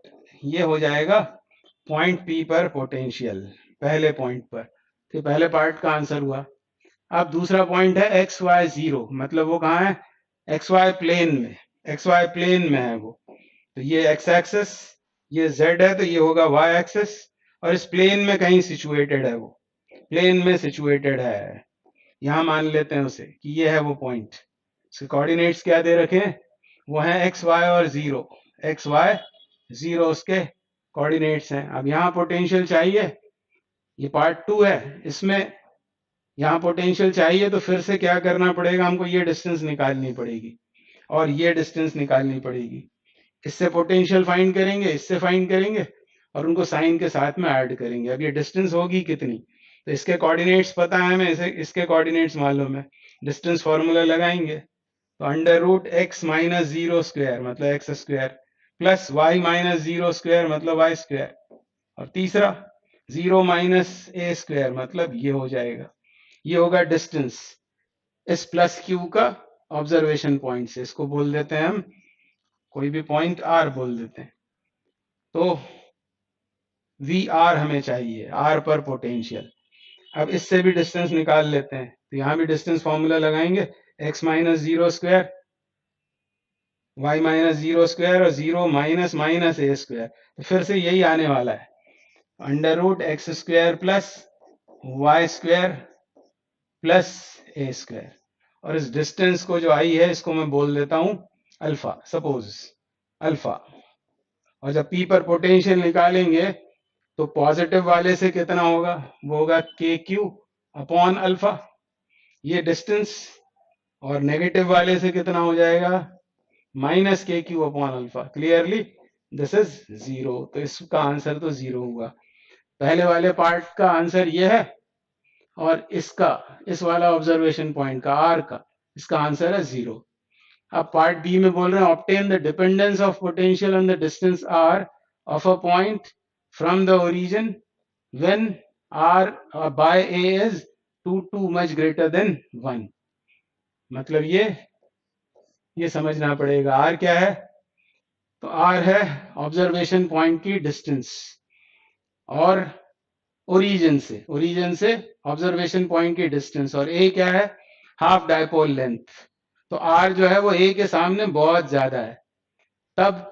ये हो जाएगा पॉइंट P पर पोटेंशियल, पहले पॉइंट पर। तो पहले पार्ट का आंसर हुआ। अब दूसरा पॉइंट है एक्स वाई जीरो, मतलब वो कहाँ है, एक्स वाई प्लेन में, एक्स वाई प्लेन में है वो। तो ये एक्स एक्सिस, ये जेड है, तो ये होगा वाई एक्सिस, और इस प्लेन में कहीं सिचुएटेड है, वो प्लेन में सिचुएटेड है। यहां मान लेते हैं उसे कि ये है वो पॉइंट। इसके कोऑर्डिनेट्स क्या दे रखे हैं, वो है एक्स वाई और जीरो, एक्स वाई जीरो उसके कोऑर्डिनेट्स हैं। अब यहाँ पोटेंशियल चाहिए, ये पार्ट 2 है, इसमें यहाँ पोटेंशियल चाहिए तो फिर से क्या करना पड़ेगा, हमको ये डिस्टेंस निकालनी पड़ेगी और ये डिस्टेंस निकालनी पड़ेगी। इससे पोटेंशियल फाइंड करेंगे, इससे फाइंड करेंगे और उनको साइन के साथ में ऐड करेंगे। अब ये डिस्टेंस होगी कितनी, तो इसके कोऑर्डिनेट्स पता है हमें, इसके कोऑर्डिनेट्स मालूम है, डिस्टेंस फॉर्मूला लगाएंगे। तो under root X minus zero square मतलब X square plus Y minus zero square मतलब वाई स्क्वायर, और तीसरा जीरो माइनस ए स्क्वायर मतलब ये हो जाएगा, ये होगा डिस्टेंस इस प्लस क्यू का ऑब्जर्वेशन पॉइंट से। इसको बोल देते हैं हम, कोई भी पॉइंट आर बोल देते हैं। तो वी आर हमें चाहिए, आर पर पोटेंशियल। अब इससे भी डिस्टेंस निकाल लेते हैं, तो यहां भी डिस्टेंस फॉर्मूला लगाएंगे, X minus zero square Y minus zero square और zero minus minus A square, तो फिर से यही आने वाला है, under root X square plus Y square plus A square. और इस डिस्टेंस को जो आई है इसको मैं बोल देता हूं अल्फा, सपोज अल्फा। और जब पी पर पोटेंशियल निकालेंगे तो पॉजिटिव वाले से कितना होगा, वो होगा के क्यू अपॉन अल्फा, ये डिस्टेंस, और नेगेटिव वाले से कितना हो जाएगा, माइनस के Q upon alpha. Clearly this is zero, तो इसका आंसर तो जीरो हुआ। पहले वाले पार्ट का आंसर ये है, और इसका, इस वाला ऑब्जर्वेशन पॉइंट का आर का, इसका आंसर है जीरो। अब पार्ट बी में बोल रहे हैं obtain the dependence of potential on the distance R of a point from the origin when R by A is too much greater than 1। मतलब ये समझना पड़ेगा, आर क्या है, तो आर है ऑब्जर्वेशन पॉइंट की डिस्टेंस, और ओरिजिन से ऑब्जर्वेशन पॉइंट की डिस्टेंस, और ए क्या है, हाफ डायपोल लेंथ। तो आर जो है वो ए के सामने बहुत ज्यादा है, तब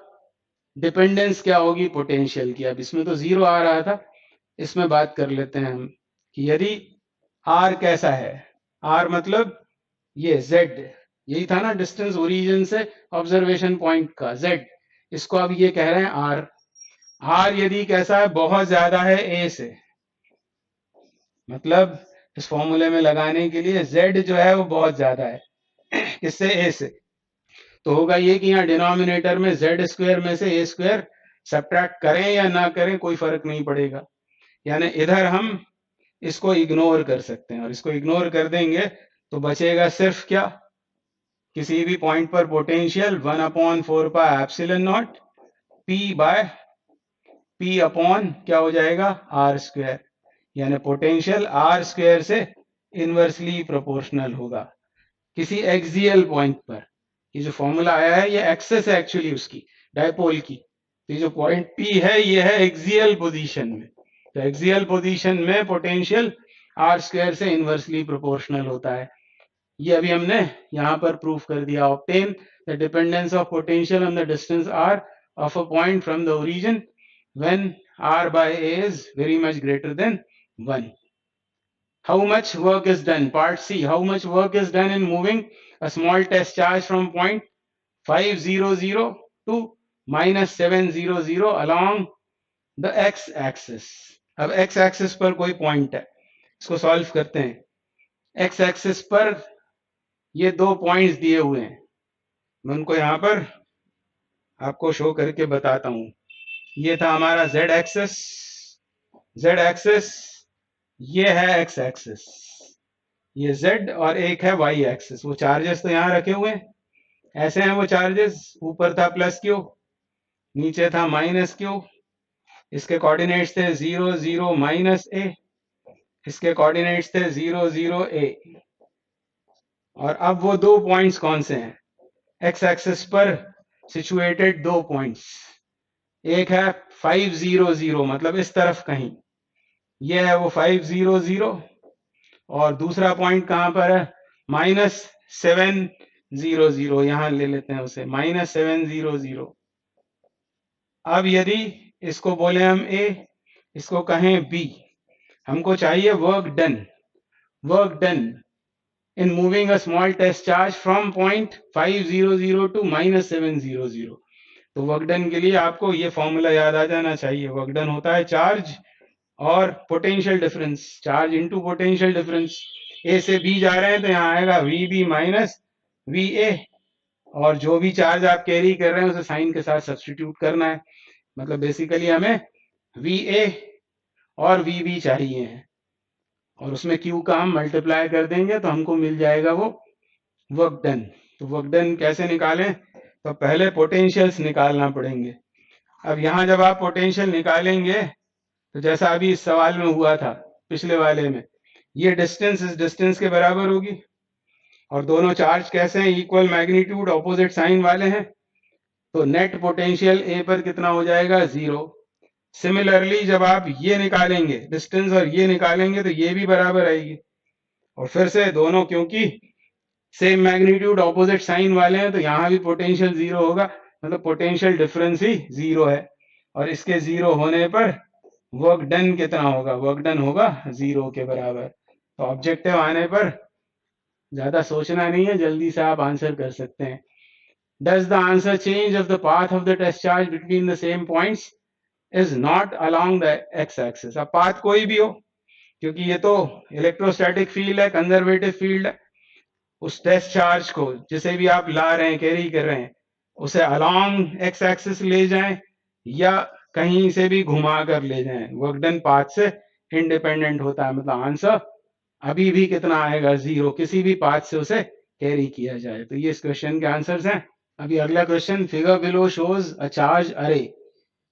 डिपेंडेंस क्या होगी पोटेंशियल की। अब इसमें तो जीरो आ रहा था, इसमें बात कर लेते हैं हम कि यदि आर कैसा है, आर मतलब ये जेड, यही था ना डिस्टेंस ओरिजिन से ऑब्जर्वेशन पॉइंट का, जेड, इसको अब ये कह रहे हैं आर। आर यदि कैसा है, बहुत ज्यादा है ए से, मतलब इस फॉर्मूले में लगाने के लिए z जो है वो बहुत ज्यादा है किससे, a से। तो होगा ये कि यहाँ डिनोमिनेटर में z स्क्वायर में से a स्क्वायर सब्ट्रैक्ट करें या ना करें कोई फर्क नहीं पड़ेगा, यानी इधर हम इसको इग्नोर कर सकते हैं, और इसको इग्नोर कर देंगे तो बचेगा सिर्फ क्या, किसी भी पॉइंट पर potential 1/4 pi epsilon naught p by p upon क्या हो जाएगा, r स्क्वायर, यानी पोटेंशियल आर स्क्वायर से इनवर्सली प्रोपोर्शनल होगा किसी एक्सियल पॉइंट पर। ये जो फॉर्मूला आया है ये एक्सेस है एक्चुअली उसकी, डायपोल की। तो ये जो पॉइंट पी है ये है एक्सियल पोजीशन में, तो एक्सियल पोजीशन में पोटेंशियल आर स्क्वायर से इनवर्सली प्रोपोर्शनल होता है। ये अभी हमने यहाँ पर प्रूफ कर दिया, obtain the dependence of potential on the distance R of a point from the origin when r by a is very much greater than 1. How much work is done? Part C. How much work is done in moving a small test charge from point 500 to -700 along the x axis? अब x axis पर कोई पॉइंट है, इसको सॉल्व करते हैं। x axis पर ये दो पॉइंट्स दिए हुए हैं, मैं उनको यहां पर आपको शो करके बताता हूं। ये था हमारा z एक्सिस, ये है x एक्सिस, ये z, और एक है y एक्सिस। वो चार्जेस तो यहां रखे हुए हैं, ऐसे हैं वो चार्जेस, ऊपर था प्लस क्यू, नीचे था माइनस क्यू, इसके कोऑर्डिनेट्स थे 0 0 माइनस ए, इसके कोऑर्डिनेट्स थे 0 0 ए। और अब वो दो पॉइंट्स कौन से हैं? एक्स एक्सिस पर सिचुएटेड दो पॉइंट्स, एक है 500 मतलब इस तरफ कहीं, ये है वो 500, और दूसरा पॉइंट कहां पर है? -700, यहां ले लेते हैं उसे -700। अब यदि इसको बोले हम ए, इसको कहें बी, हमको चाहिए work done in moving a small test charge from point 500 to -700। तो वर्क डन के लिए आपको ये फॉर्मूला याद आ जाना चाहिए। वर्क डन होता है चार्ज और potential difference, charge into potential difference. A से बी जा रहे हैं तो यहाँ आएगा V B minus V A, और जो भी चार्ज आप कैरी कर रहे हैं उसे साइन के साथ सब्सटीट्यूट करना है। मतलब बेसिकली हमें वी ए और वी बी चाहिए, और उसमें क्यू का हम मल्टीप्लाई कर देंगे तो हमको मिल जाएगा वो वर्क डन। तो वर्क डन कैसे निकालें? तो पहले पोटेंशियल्स निकालना पड़ेंगे। अब यहाँ जब आप पोटेंशियल निकालेंगे तो जैसा अभी इस सवाल में हुआ था पिछले वाले में, ये डिस्टेंस इस डिस्टेंस के बराबर होगी, और दोनों चार्ज कैसे हैं? इक्वल मैग्नीट्यूड ऑपोजिट साइन वाले हैं, तो नेट पोटेंशियल ए पर कितना हो जाएगा? 0। सिमिलरली जब आप ये निकालेंगे डिस्टेंस और ये निकालेंगे तो ये भी बराबर आएगी, और फिर से दोनों क्योंकि सेम मैग्नीट्यूड ऑपोजिट साइन वाले हैं तो यहाँ भी पोटेंशियल 0 होगा, मतलब पोटेंशियल डिफरेंस ही 0 है। और इसके 0 होने पर वर्क डन कितना होगा? वर्क डन होगा 0 के बराबर। तो ऑब्जेक्टिव आने पर ज्यादा सोचना नहीं है, जल्दी से आप आंसर कर सकते हैं। Does the answer change of the path of the test charge between the same points is not along the x-axis? अब पाथ कोई भी हो, क्योंकि ये तो इलेक्ट्रोस्टैटिक फील्ड है, कंजर्वेटिव फील्ड है, उस टेस्ट चार्ज को जिसे भी आप ला रहे हैं, कैरी कर रहे हैं, उसे अलोंग एक्स एक्सिस ले जाएं या कहीं से भी घुमा कर ले जाएं, वर्क डन पाथ से इंडिपेंडेंट होता है। मतलब आंसर अभी भी कितना आएगा? 0, किसी भी पाथ से उसे कैरी किया जाए। तो ये इस क्वेश्चन के आंसर्स हैं। अभी अगला question, figure below shows a charge array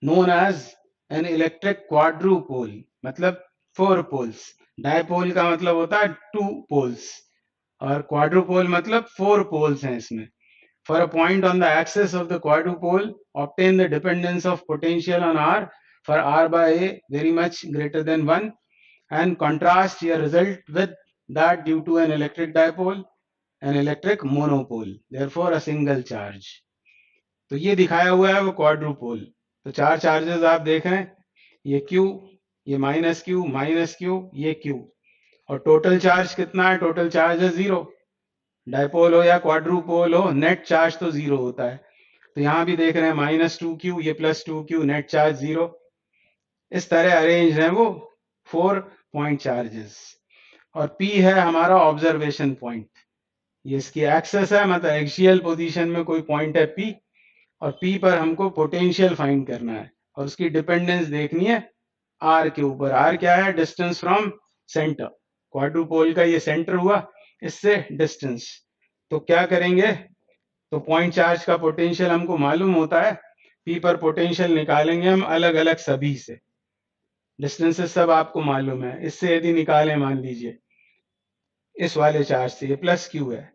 known as an electric quadrupole, मतलब 4 पोल्स। डायपोल का मतलब होता है 2 पोल्स, और क्वाड्रुपोल मतलब 4 पोल्स हैं इसमें। For a point on the axis of the quadrupole, obtain the dependence of potential on R for R by A very much greater than 1, and contrast your result with that due to an electric dipole, an electric monopole, therefore a single charge। तो ये दिखाया हुआ है वो क्वाड्रुपोल। तो 4 चार्जेस आप देख रहे हैं, ये Q, ये माइनस Q, ये Q, और टोटल चार्ज कितना है? टोटल चार्ज है 0। डायपोल हो या क्वाड्रुपोल हो, नेट चार्ज तो 0 होता है। तो यहां भी देख रहे हैं -2Q, ये +2Q, नेट चार्ज 0। इस तरह अरेंज है वो 4 पॉइंट चार्जेस, और P है हमारा ऑब्जर्वेशन पॉइंट। ये इसकी एक्सेस है, मतलब एक्सियल पोजीशन में कोई पॉइंट है P, और P पर हमको पोटेंशियल फाइंड करना है, और उसकी डिपेंडेंस देखनी है R के ऊपर। R क्या है? Distance from centre. क्वाड्रुपोल का ये सेंटर हुआ, इससे डिस्टेंस। तो क्या करेंगे? तो पॉइंट चार्ज का पोटेंशियल हमको मालूम होता है, P पर पोटेंशियल निकालेंगे हम अलग अलग सभी से, डिस्टेंसेस सब आपको मालूम है। इससे यदि निकालें, मान लीजिए इस वाले चार्ज से, ये +Q है,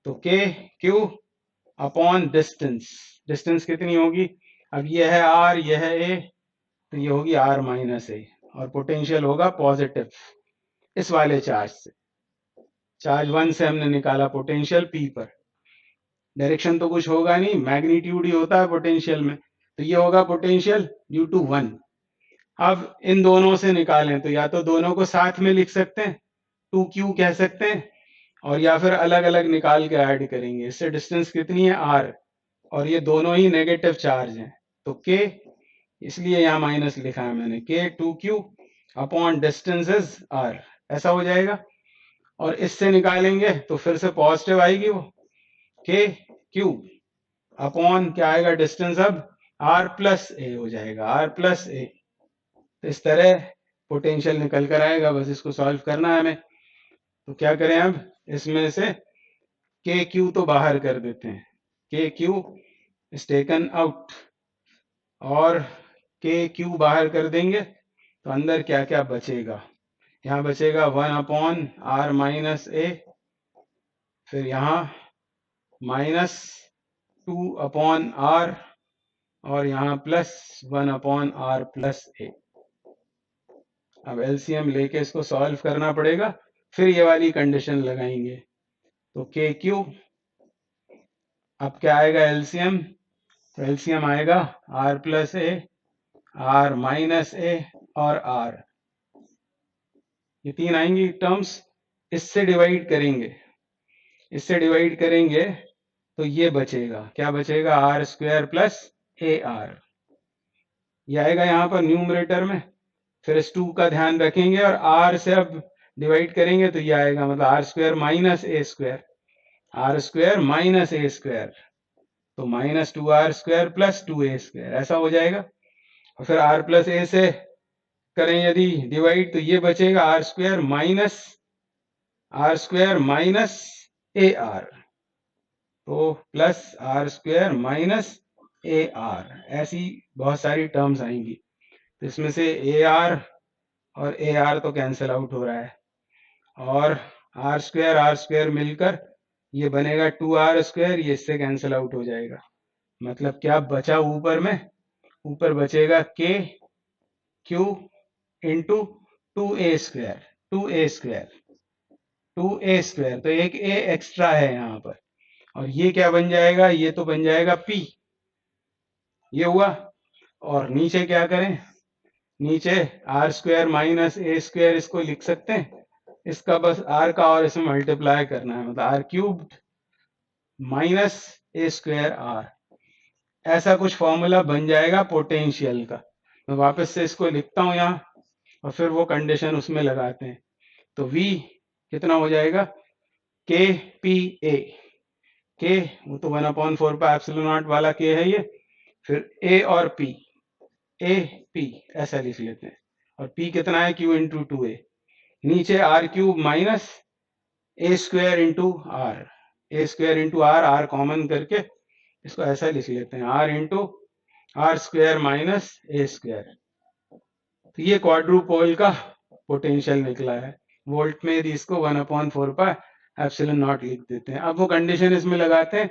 तो KQ अपॉन डिस्टेंस, डिस्टेंस कितनी होगी? अब ये है R, ये है A, तो ये होगी R माइनस A, और पोटेंशियल होगा पॉजिटिव इस वाले चार्ज से। चार्ज 1 से हमने निकाला पोटेंशियल P पर, डायरेक्शन तो कुछ होगा नहीं, मैग्नीट्यूड ही होता है पोटेंशियल में, तो ये होगा पोटेंशियल ड्यू टू 1। अब इन दोनों से निकालें तो या तो दोनों को साथ में लिख सकते हैं, 2Q कह सकते हैं, और या फिर अलग अलग निकाल के ऐड करेंगे। इससे डिस्टेंस कितनी है? R, और ये दोनों ही नेगेटिव चार्ज हैं, तो K, इसलिए यहाँ माइनस लिखा है मैंने, K2Q upon distance is R, ऐसा हो जाएगा। और इससे निकालेंगे तो फिर से पॉजिटिव आएगी वो, KQ अपॉन क्या आएगा? डिस्टेंस अब R प्लस A हो जाएगा, R प्लस A। तो इस तरह पोटेंशियल निकल कर आएगा, बस इसको सॉल्व करना है हमें। तो क्या करें, अब इसमें से KQ तो बाहर कर देते हैं, KQ इज टेकन आउट, और KQ बाहर कर देंगे तो अंदर क्या क्या बचेगा? यहाँ बचेगा 1 अपॉन R माइनस A, फिर यहाँ -2/r और यहाँ +1/r+a। अब एलसीएम लेके इसको सॉल्व करना पड़ेगा, फिर ये वाली कंडीशन लगाएंगे। तो KQ, अब क्या आएगा एलसीएम? तो एलसीएम आएगा r+a, r-a और r, ये तीन आएंगी टर्म्स। इससे डिवाइड करेंगे, इससे डिवाइड करेंगे तो ये बचेगा, क्या बचेगा? r² + ar, ये आएगा यहाँ पर न्यूमरेटर में। फिर इस 2 का ध्यान रखेंगे और r से अब डिवाइड करेंगे तो ये आएगा, मतलब r² - a², r² - a², तो -2r² + 2a², ऐसा हो जाएगा। और फिर r+a से करें यदि डिवाइड तो ये बचेगा r² - ar, तो +r² - ar, ऐसी बहुत सारी टर्म्स आएंगी। तो इसमें से ar और ar तो कैंसिल आउट हो रहा है, और r² मिलकर ये बनेगा 2r², ये इससे कैंसिल आउट हो जाएगा। मतलब क्या बचा ऊपर में? ऊपर बचेगा KQ इंटू 2a², 2a², तो एक a एक्स्ट्रा है यहाँ पर, और ये क्या बन जाएगा? ये तो बन जाएगा P, ये हुआ। और नीचे क्या करें? नीचे r² - a², इसको लिख सकते हैं, इसका बस r का और इसमें मल्टीप्लाई करना है, मतलब r³ - a²r, ऐसा कुछ फॉर्मूला बन जाएगा पोटेंशियल का। मैं वापस से इसको लिखता हूं यहाँ, और फिर वो कंडीशन उसमें लगाते हैं। तो V कितना हो जाएगा? KPA, K वो तो 1/4πε0 वाला K है ये, फिर A और P, AP ऐसा लिख लेते हैं, और P कितना है? Q इंटू 2A, नीचे r³ - a² into r, a² into r common करके इसको ऐसा लिख लेते हैं, r इंटू r² - a²। तो ये क्वाड्रुपोल का पोटेंशियल निकला है। वोल्ट में यदि इसको 1/4πε0 लिख देते हैं। अब वो कंडीशन इसमें लगाते हैं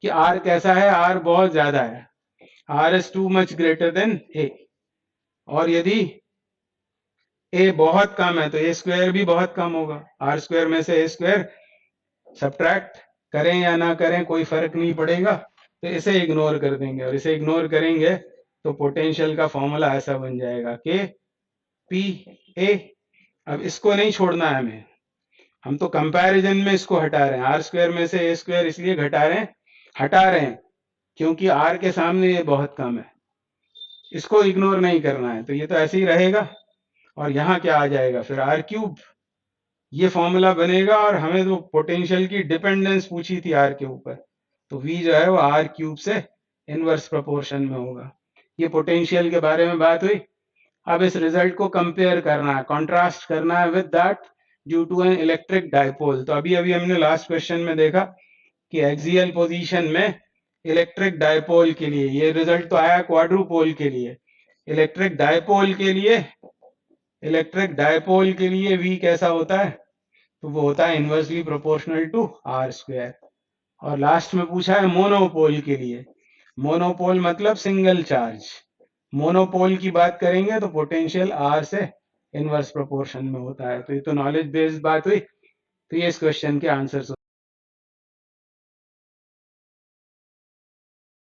कि r कैसा है? r बहुत ज्यादा है, r is too much greater than a, और यदि a बहुत कम है तो a² भी बहुत कम होगा। r² में से a² सब्ट्रैक्ट करें या ना करें कोई फर्क नहीं पड़ेगा, तो इसे इग्नोर कर देंगे, और इसे इग्नोर करेंगे तो पोटेंशियल का फॉर्मूला ऐसा बन जाएगा KPA। अब इसको नहीं छोड़ना है हमें, हम तो कंपैरिजन में इसको हटा रहे हैं, r² में से a² इसलिए हटा रहे हैं क्योंकि r के सामने ये बहुत कम है, इसको इग्नोर नहीं करना है, तो ये तो ऐसे ही रहेगा। और यहाँ क्या आ जाएगा? फिर r³, ये फॉर्मूला बनेगा, और हमें तो पोटेंशियल की डिपेंडेंस पूछी थी r के ऊपर, तो V जो है वो r³ से इनवर्स प्रोपोर्शन में होगा। ये पोटेंशियल के बारे में बात हुई। अब इस रिजल्ट को कंपेयर करना है, कॉन्ट्रास्ट करना है with that due to an electric dipole. तो अभी हमने लास्ट क्वेश्चन में देखा कि एक्सियल पोजीशन में इलेक्ट्रिक डाइपोल के लिए, ये रिजल्ट तो आया क्वाड्रुपोल के लिए, इलेक्ट्रिक डाइपोल के लिए V कैसा होता है? तो वो होता है इनवर्सली प्रोपोर्शनल टू r²। और लास्ट में पूछा है मोनोपोल के लिए, मोनोपोल मतलब सिंगल चार्ज, मोनोपोल की बात करेंगे तो पोटेंशियल r से इनवर्स प्रोपोर्शन में होता है। तो ये तो नॉलेज बेस्ड बात हुई। तो ये इस क्वेश्चन के आंसर